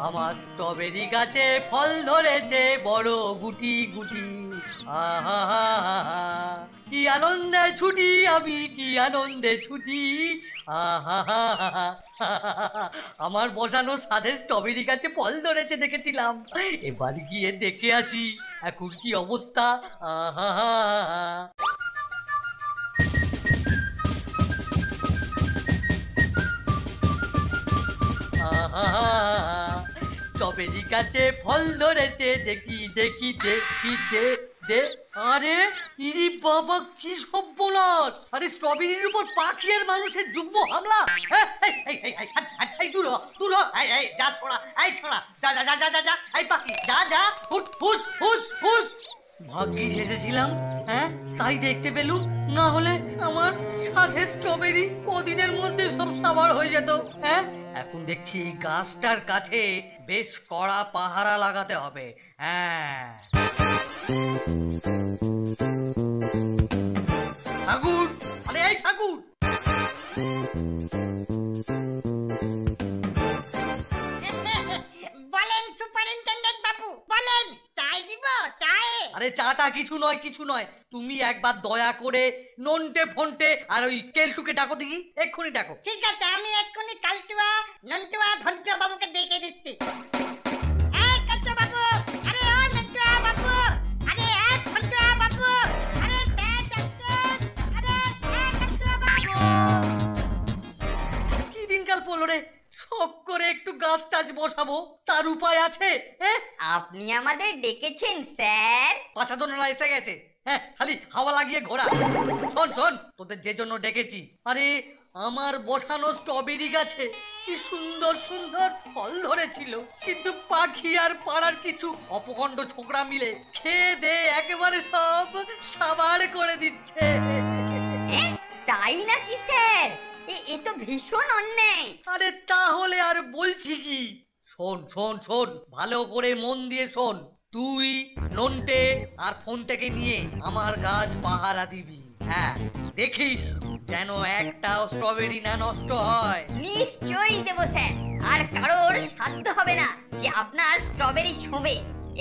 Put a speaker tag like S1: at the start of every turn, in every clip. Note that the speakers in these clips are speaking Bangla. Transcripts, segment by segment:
S1: আমার স্ট্রবেরি গাছে ফল ধরেছে বড় গুটি গুটি। আহা কি আনন্দে ছুটি আমি, কি আনন্দে ছুটি। আহা আমার বসানো সাধে স্ট্রবেরি গাছে ফল ধরেছে দেখেছিলাম, এবার গিয়ে দেখে আসি এখন কি অবস্থা। আহা স্ট্রবেরি গাছে ফল ধরেছে দেখি দেখি দেখি দে। আরে ইরি বাবা কি সর্বনাশ! আরে স্ট্রবেরির উপর পাখি আর মানুষের যুগ্ম হামলা! দূর দূর, যা ছোড়া, ছোড়া, যা যা যা যা যা, পাখি যা যা, হুস হুস হুস। ভাগ্যিস এসেছিলাম, হ্যাঁ তাই দেখতে পেলুম, না হলে আমার সাথে স্ট্রবেরি কদিনের মধ্যে সব সাবার হয়ে যেত। হ্যাঁ এখন দেখছি গাছটার কাছে বেশ কড়া পাহারা লাগাতে হবে। হ্যাঁ ঠাকুর, আরে এই ঠাকুর,
S2: বলেন সুপারিনটেনডেন্ট বাবু, বলেন চাই দিব চাই।
S1: আরে চাটা কিছু নয় কিছু নয়, তুমি একবার দয়া করে নন্টে ফন্টে আর ওই কেলটুকে ডাকো দেখি, এক্ষুনি ডাকো।
S2: ঠিক আছে, আমি এক্ষুনি কালটুয়া নন্টুয়া ভন্টুয়া বাবুকে ডেকে দিচ্ছি। এই কালটুয়া বাবু, আরে ও নন্টুয়া বাবু, আরে এই ভন্টুয়া বাবু, আরে তে ডাক্তার, আরে এই কালটুয়া বাবু।
S1: কি দিনকাল পড়লো রে, শখ করে একটু গাছ টাছ বসাবো, তার উপায় আছে? হ্যাঁ
S2: আপনি আমাদের ডেকেছেন স্যার?
S1: পাছা দোলনা এসে গেছে, হ্যাঁ খালি হাওয়া লাগিয়ে ঘোরা। শোন শোন, তোদের যে জন্য ডেকেছি, আরে আমার বসানো স্ট্রবেরি গাছে কি সুন্দর সুন্দর ফল ধরেছিল, কিন্তু পাখি আর পাড়ার কিছু অপকণ্ড ছোকরা মিলে খেয়ে দে একেবারে সব সাবার করে দিচ্ছে।
S2: তাই নাকি স্যার? এ তো ভীষণ অন্যায়।
S1: আরে তাহলে আর বলছি কি, শোন শোন শোন, ভালো করে মন দিয়ে শোন। তুই নন্টে আর ফোনটাকে নিয়ে আমার গাছ পাহারা দিবি। হ্যাঁ দেখিস যেন একটাও স্ট্রবেরি না নষ্ট হয়।
S2: নিশ্চয়ই দেব স্যার, আর কারোর সাধ্য হবে না যে আপনার স্ট্রবেরি ছোঁবে।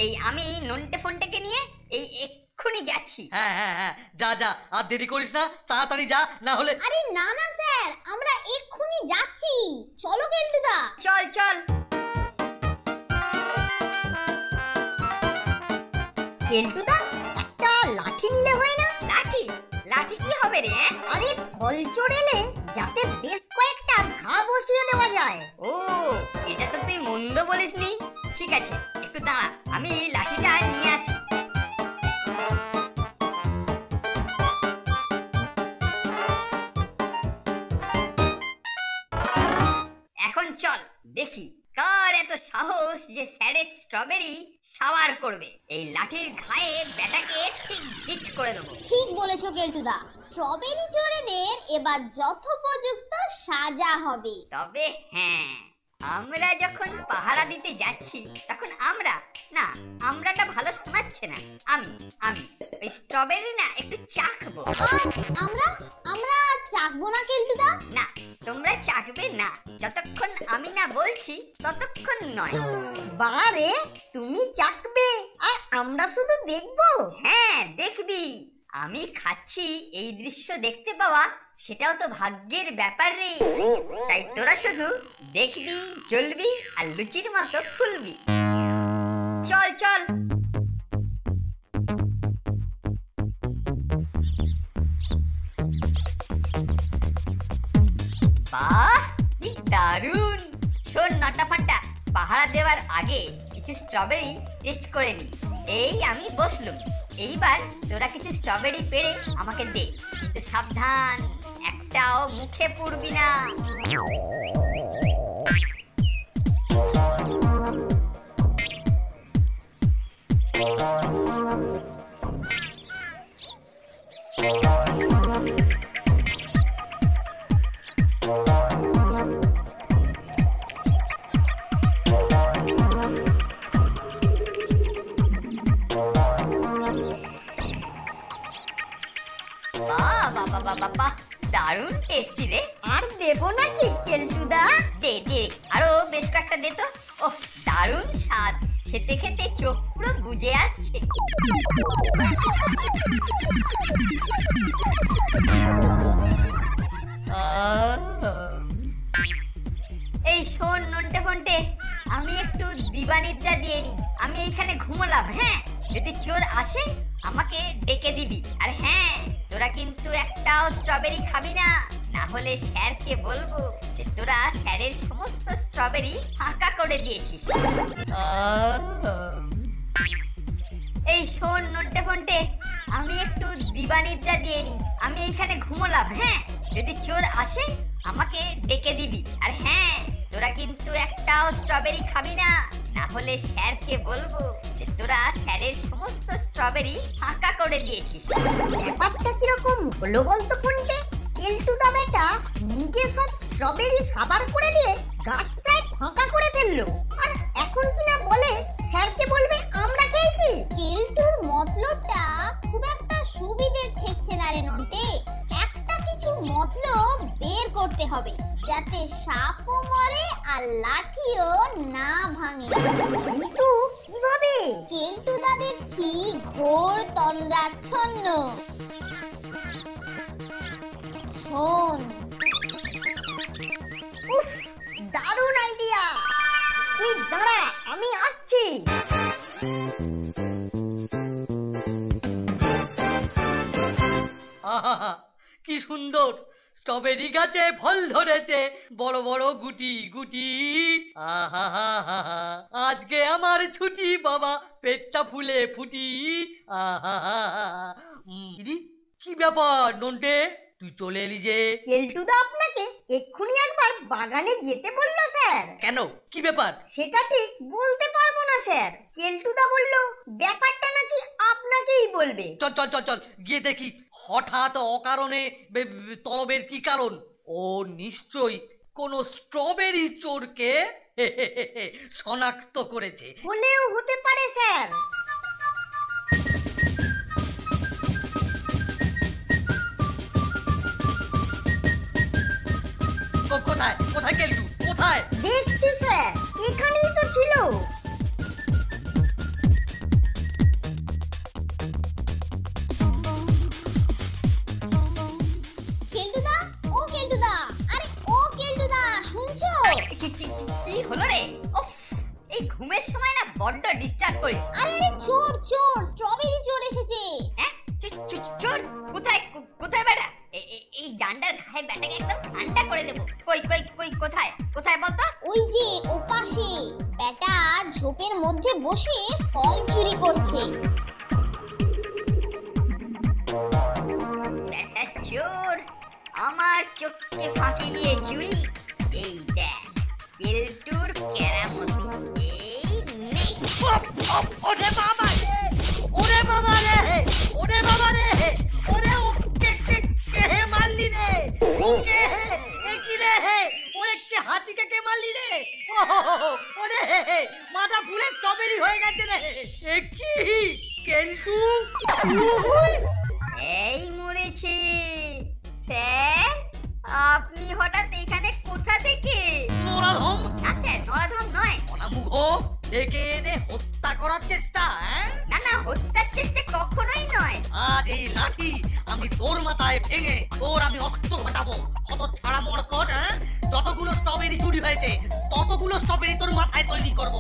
S2: এই আমি নন্টে ফোনটাকে নিয়ে এই এক্ষুনি যাচ্ছি।
S1: হ্যাঁ হ্যাঁ হ্যাঁ, যা যা, আর দেরি করিস না, তাড়াতাড়ি যা, না হলে।
S3: আরে না না স্যার, আমরা এক্ষুনি যাচ্ছি, চলো কেলটুদা।
S2: চল চল।
S3: কেলটুদা, একটা লাঠি নিলে হয় না?
S2: লাঠি? লাঠি কি হবে রে?
S3: আরে ফল চড়েলে যাতে বেশ কয়েকটা ঘা বসিয়ে দেওয়া যায়।
S2: ও, এটা তো তুই মন্দ বলিসনি। ঠিক আছে, একটু দাঁড়া, আমি লাঠিটা নিয়ে আসি। এখন চল দেখি কার এত সাহস যে স্যারের স্ট্রবেরি সাবার করবে। এই লাঠির ঘায়ে ব্যাটাকে ঠিক হিট করে দেবো।
S3: ঠিক বলেছো কেলটুদা, স্ট্রবেরি চোরেদের এবার যথোপযুক্ত সাজা হবে।
S2: তবে হ্যাঁ, আমরা যখন পাহারা দিতে যাচ্ছি তখন আমরাটা ভালো শোনাচ্ছে না। আমি ওই স্ট্রবেরি না একটু চাখবো।
S3: আমরা আমরা চাখবো না কেলটুদা?
S2: না, তোমরা চাখবে না, যতক্ষণ আমি না বলছি ততক্ষণ নয়।
S3: বারে, তুমি চাখবে আর আমরা শুধু দেখবো?
S2: হ্যাঁ দেখবি, আমি খাচ্ছি এই দৃশ্য দেখতে পাওয়া সেটাও তো ভাগ্যের ব্যাপার রে। তাই তোরা শুধু দেখবি, জ্বলবি আর লুচির মতো ফুলবি। চল চল। বাহ কি দারুণ! শোন নটা ফাটা, পাহারা দেওয়ার আগে কিছু স্ট্রবেরি টেস্ট করে নি। এই আমি বসলুম, এইবার তোরা কিছু স্ট্রবেরি পেড়ে আমাকে দে, কিন্তু সাবধান, একটাও মুখে পুরবি না। বাহ বাহ বাহ বাহ বাহ, বাহ, দারুণ টেস্টি রে।
S4: আর দেবো নাকি কেলটুদা?
S2: দে দে, আরো বেশ কয়েকটা দে তো। ওহ, দারুণ স্বাদ, খেতে খেতে চোখ পুরো বুজে আসছে। এই শোন নন্টে ফন্টে, আমি একটু দিবানিদ্রা দিয়ে নি, আমি এইখানে ঘুমোলাম। হ্যাঁ, যদি চোর আসে আমাকে ডেকে দিবি। আর হ্যাঁ, তোরা কিন্তু একটাও স্ট্রবেরি খাবি না, না হলে স্যারকে বলবো যে তোরা স্যারের সমস্ত স্ট্রবেরি ফাঁকা করে দিয়েছিস। এই শোন নন্টে ফন্টে, আমি একটু দিবানিদ্রা দিয়ে নি, আমি এইখানে ঘুমোলাম। হ্যাঁ, যদি চোর আসে আমাকে ডেকে দিবি। আর হ্যাঁ, তোরা কিন্তু একটাও স্ট্রবেরি খাবি না, না হলে স্যারকে বলবো যে তোরা স্যারের সমস্ত স্ট্রবেরি ফাঁকা করে দিয়েছিস।
S4: ব্যাপারটা কিরকম হলো বলতো ফোনটে? কেলটুদা বেটা নিজে সব স্ট্রবেরি সাবার করে দিয়ে গাছ প্রায় ফাঁকা করে ফেললো, আর এখন কিনা বলে স্যারকে বলবে আমরা খেয়েছি।
S3: কেলটুর মতলবটা খুব একটা সুবিধের ঠেকছে না রে নন্টে। একটা কিছু মতলব বের করতে হবে যাতে সাপও মরে আর লাঠিও না ভাঙে।
S4: কিন্তু কিভাবে?
S3: কেলটুদা দেখছি ঘোর তন্দ্রাচ্ছন্ন। শোন,
S4: উফ, দারুণ আইডিয়া। তুই দাঁড়া, আমি আসছি।
S1: আহা, কি সুন্দর স্ট্রবেরি গাছে ফল ধরেছে, বড় বড় গুটি গুটি। আহা, আজকে আমার ছুটি বাবা, পেটটা ফুলে ফুটি। আহা, কি ব্যাপার নন্টে, তুই চলে এলি যে?
S4: কেলটুদা আপনাকে এক্ষুনি একবার বাগানে যেতে বললো স্যার।
S1: কেন, কি ব্যাপার?
S4: সেটা ঠিক বলতে পারবো না স্যার। কেলটুদা বলল ব্যাপারটা নাকি আপনাকেই বলবে।
S1: চল চল চল চল, গিয়ে দেখি হঠাৎ অকারণে তলবের কি কারণ। ও নিশ্চয়ই কোনো স্ট্রবেরি চোরকে শনাক্ত করেছে।
S4: হলেও হতে পারে স্যার।
S1: কোথায় কোথায় কেলটু, কোথায়?
S4: দেখছি স্যার, এখানেই তো ছিল।
S3: কেলটুদা, ও কেলটুদা, আরে ও কেলটুদা, শুনছো?
S2: কি হলো রে? উফ, এই ঘুমের সময় না বড্ড ডিস্টার্ব করিস।
S3: আরে আরে, চোর চোর, স্ট্রবেরি চোর এসেছে।
S2: হ্যাঁ, চোর কোথায়? কোথায় বেটা? এই ডান্ডার ঘায়ে ব্যাটাকে একদম ঠান্ডা করে দেবো। কই কই কই কোথায় কোথায় বলতো?
S3: ওই যে ওপাশে বেটা ঝোপের মধ্যে বসে ফল চুরি করছে।
S2: ব্যাটা চোর আমার চোখকে ফাঁকি দিয়ে চুরি। এই দেখ কেলটুর কেরামতি, এই নে।
S1: ওরে বাবা রে, ওরে বাবা রে, ওরে বাবা রে, ওরে কে মারলি রে? ওকে কি রে? ওরে কে হাতিকে কে মারলি রে? ওরে মাথা ফুলে স্ট্রবেরি হয়ে গেছে রে। এ কি কেলটু?
S2: এই মরেছে স্যার, আপনি হঠাৎ এখানে কোথা থেকে?
S1: নরাধম,
S2: না স্যার, নরাধম নয়।
S1: অনামুখ ডেকে এনে হত্যা করার চেষ্টা?
S2: না না, হত্যার চেষ্টা কখনোই নয়।
S1: আজ এই লাঠি আমি তোর মাথায় ভেঙে তোর আমি অস্ত্র ঘটাবো। কত ছাড়া মরকট, যতগুলো স্ট্রবেরি চুরি হয়েছে ততগুলো স্ট্রবেরি তোর মাথায় তৈরি করবো।